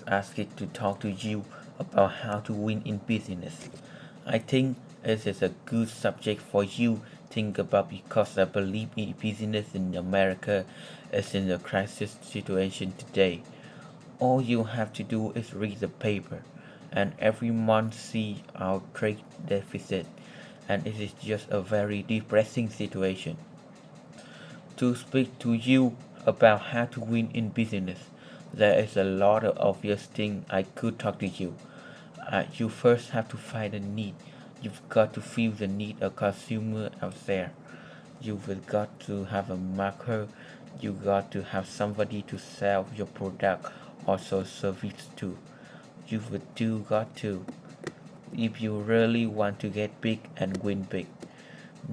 asked to talk to you about how to win in business. I think it is a good subject for you to think about because I believe in business in America is in a crisis situation today. All you have to do is read the paper, and every month see our trade deficit, and it is just a very depressing situation. To speak to you about how to win in business, there is a lot of obvious things I could talk to you. You first have to find a need. You've got to feel the need of consumer out there. You've got to have a marker. You got to have somebody to sell your product or service to. You've do got to. If you really want to get big and win big,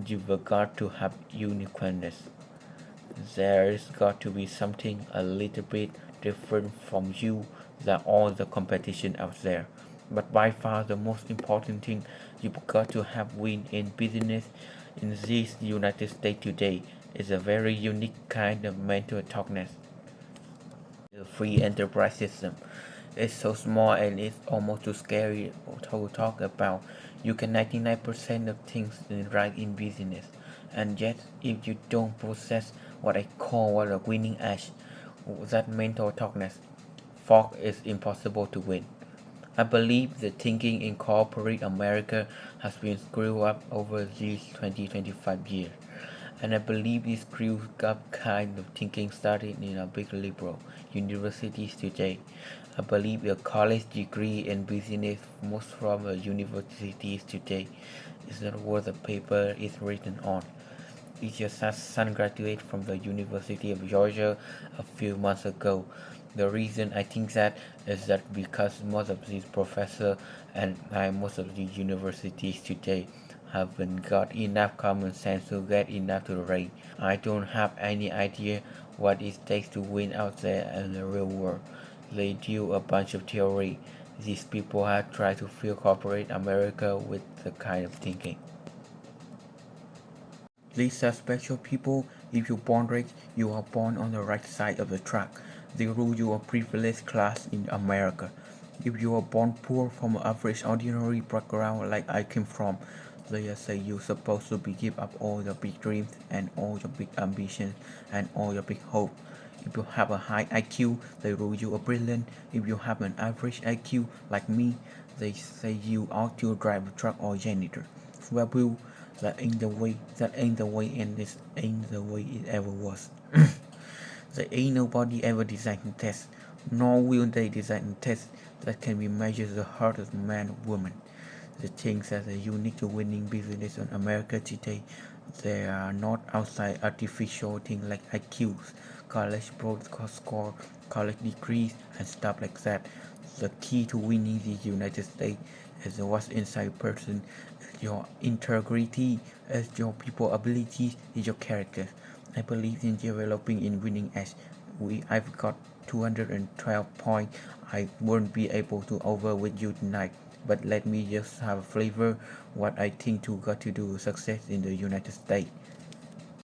you've got to have uniqueness. There's got to be something a little bit different from you than all the competition out there. But by far the most important thing you've got to have win in business in this United States today is a very unique kind of mental toughness. The free enterprise system is so small and it's almost too scary to talk about. You can 99% of things right in business, and yet if you don't possess what I call a winning edge, that mental toughness, fog is impossible to win. I believe the thinking in corporate America has been screwed up over these 20-25 years. And I believe this screwed up kind of thinking started in our big liberal universities today. I believe a college degree in business, most from universities today, is not worth the paper it's written on. It's just a son graduated from the University of Georgia a few months ago. The reason I think that is that because most of these professors and most of the universities today haven't got enough common sense to get enough to rate. I don't have any idea what it takes to win out there in the real world. They do a bunch of theory. These people have tried to fill corporate America with the kind of thinking. These are special people. If you're born rich, you are born on the right side of the track. They rule you a privileged class in America. If you are born poor from an average ordinary background like I came from, they say you're supposed to be give up all your big dreams and all your big ambitions and all your big hope. If you have a high IQ, they rule you a brilliant. If you have an average IQ like me, they say you ought to drive a truck or janitor. Well, that ain't the way and this ain't the way it ever was. There ain't nobody ever designed a test, nor will they design a test that can be measured the heart of man or woman. The things that are unique to winning business in America today, they are not outside artificial things like IQs, college score, college degrees, and stuff like that. The key to winning the United States is what's inside a person, is your integrity, is your people abilities, is your character. I believe in developing in winning edge. I've got 212 points. I won't be able to over with you tonight, but let me just have a flavor what I think to got to do success in the United States.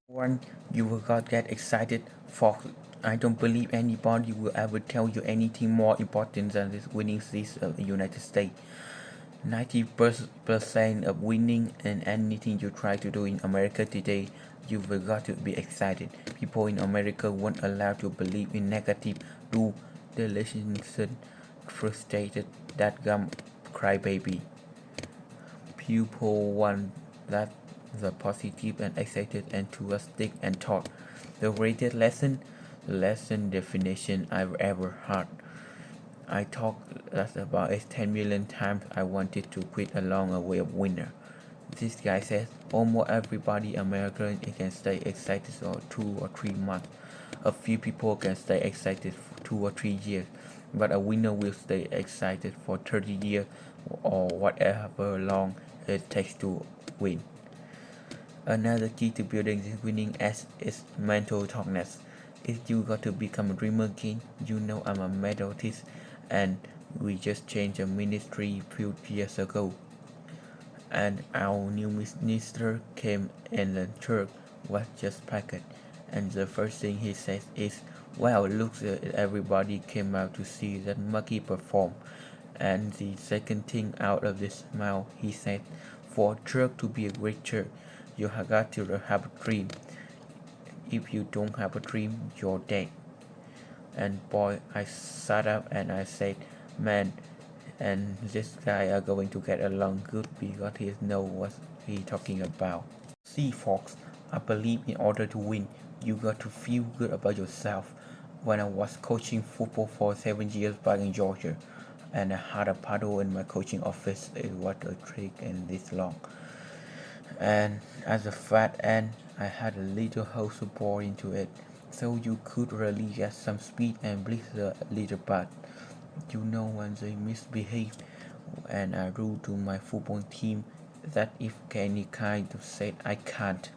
One, you will got get excited for. I don't believe anybody will ever tell you anything more important than this winning this United States. 90% of winning in anything you try to do in America today, you've got to be excited. People in America weren't allowed to believe in negative rule. The legislation frustrated that gum crybaby. People want that the positive and excited, enthusiastic and thought. The greatest lesson definition I've ever heard. I talked that about it 10 million times. I wanted to quit along a way of winner. This guy says almost everybody American can stay excited for 2 or 3 months. A few people can stay excited for 2 or 3 years, but a winner will stay excited for 30 years or whatever long it takes to win. Another key to building this winning edge is mental toughness. If you got to become a dreamer king, you know I'm a Methodist and we just changed the ministry a few years ago. And our new minister came and the church was just packed. And the first thing he says is, Well, looks everybody came out to see that Muggy perform. And the second thing out of this mouth, he said, for a jerk to be a great jerk, you have got to have a dream. If you don't have a dream, you're dead. And boy, I sat up and I said, man, and this guy are going to get along good because he knows what he talking about. See, folks, I believe in order to win, you got to feel good about yourself. When I was coaching football for 7 years back in Georgia, and I had a paddle in my coaching office, it was a trick and this long. And as a fat end, I had a little hose to pour into it, so you could really get some speed and blister a little bit. You know when they misbehave, and I ruled to my football team that if any kind of said I can't,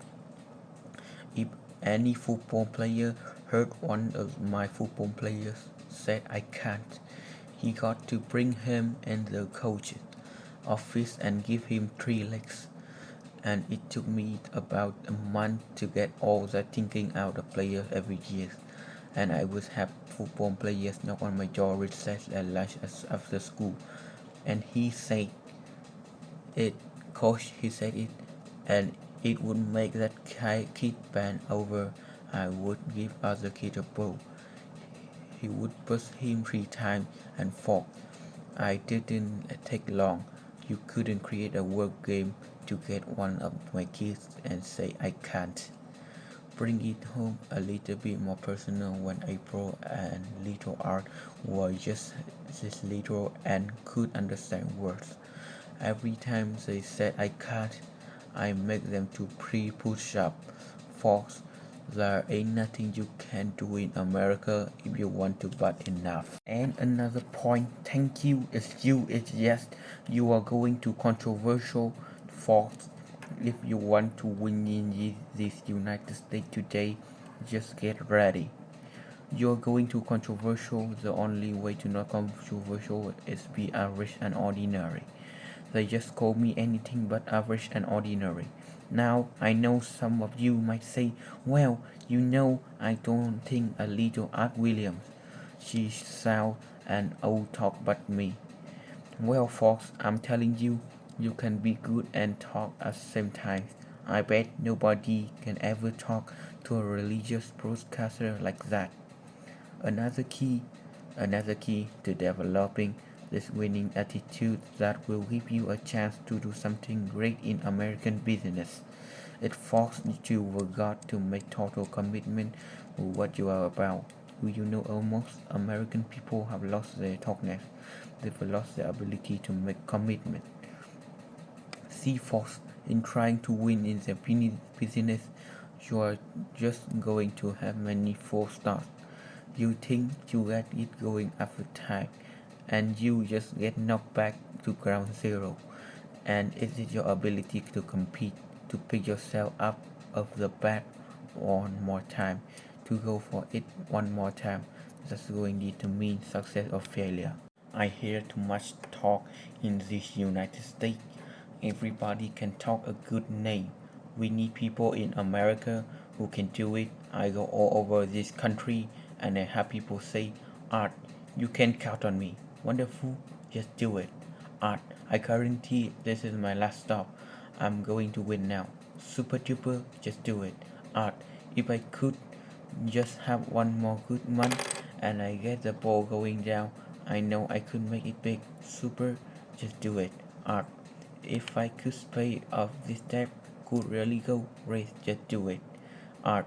if any football player heard one of my football players said I can't, he got to bring him in the coach's office and give him 3 legs. And it took me about a month to get all that thinking out of players every year. And I would have football players knock on my door recess at lunch after school. And he said it, coach, he said it, and it would make that kid bend over. I would give other kid a blow. He would push him 3 times and fall. I didn't take long. You couldn't create a work game to get one of my kids and say I can't. Bring it home a little bit more personal when April and little Art were just this little and could understand words. Every time they said I can't, I make them to pre-push up. Folks, there ain't nothing you can do in America if you want to but enough. And another point, thank you is you is yes, you are going to controversial. Folks, if you want to win in this United States today, just get ready. You're going to controversial. The only way to not controversial is be average and ordinary. They just call me anything but average and ordinary. Now, I know some of you might say, well, you know, I don't think a little Art Williams. She sounds an old talk but me. Well, folks, I'm telling you, you can be good and talk at the same time. I bet nobody can ever talk to a religious broadcaster like that. Another key, another key to developing this winning attitude that will give you a chance to do something great in American business. It forces you got to make total commitment to what you are about. Do you know almost American people have lost their toughness? They've lost their ability to make commitment. See folks, in trying to win in the business, you are just going to have many false starts. You think you get it going after time, and you just get knocked back to ground zero. And it is your ability to compete, to pick yourself up of the bat one more time, to go for it one more time. That's going to determine success or failure. I hear too much talk in this United States. Everybody can talk a good name. We need people in America who can do it. I go all over this country and I have people say, Art, you can count on me. Wonderful, just do it. Art, I guarantee this is my last stop. I'm going to win now. Super duper, just do it. Art, if I could just have one more good month and I get the ball going down, I know I could make it big. Super, just do it. Art, if I could pay off this debt, could really go race, just do it. Art,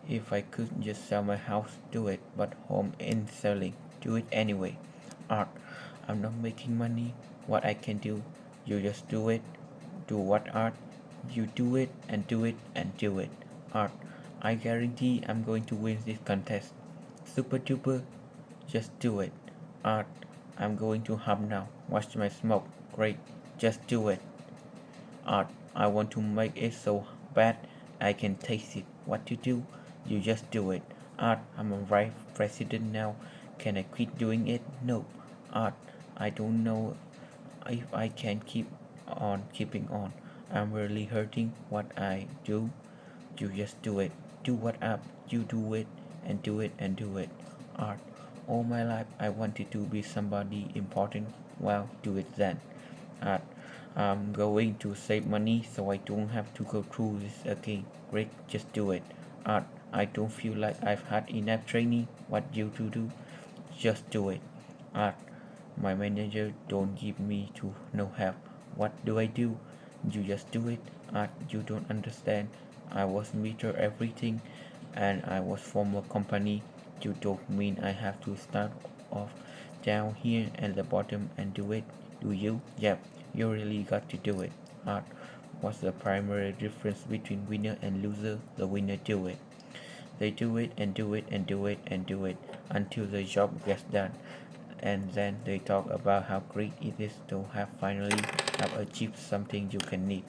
if I could just sell my house, do it, but home ain't selling, do it anyway. Art, I'm not making money, what I can do, you just do it. Do what, Art? You do it and do it and do it. Art, I guarantee I'm going to win this contest. Super duper, just do it. Art, I'm going to hum now. Watch my smoke. Great, just do it. Art, I want to make it so bad I can taste it. What to do? You just do it. Art, I'm a vice president now. Can I quit doing it? No. Art, I don't know if I can keep on keeping on. I'm really hurting what I do. You just do it. Do what up? You do it and do it and do it. Art. All my life I wanted to be somebody important. Well, do it then. Art. I'm going to save money so I don't have to go through this again. Great, just do it. Art. I don't feel like I've had enough training. What you to do? Just do it. Art. My manager don't give me to no help. What do I do? You just do it. Art. You don't understand. I was meter everything and I was from a company. You don't mean I have to start off down here at the bottom and do it, do you? Yep, you really got to do it. Art. What's the primary difference between winner and loser? The winner do it. They do it and do it and do it and do it until the job gets done. And then they talk about how great it is to have finally have achieved something you can need.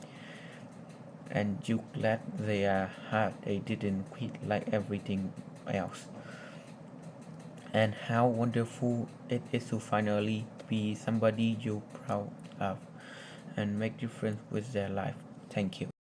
And you glad they are hard they didn't quit like everything else. And how wonderful it is to finally be somebody you're proud of and make difference with their life. Thank you.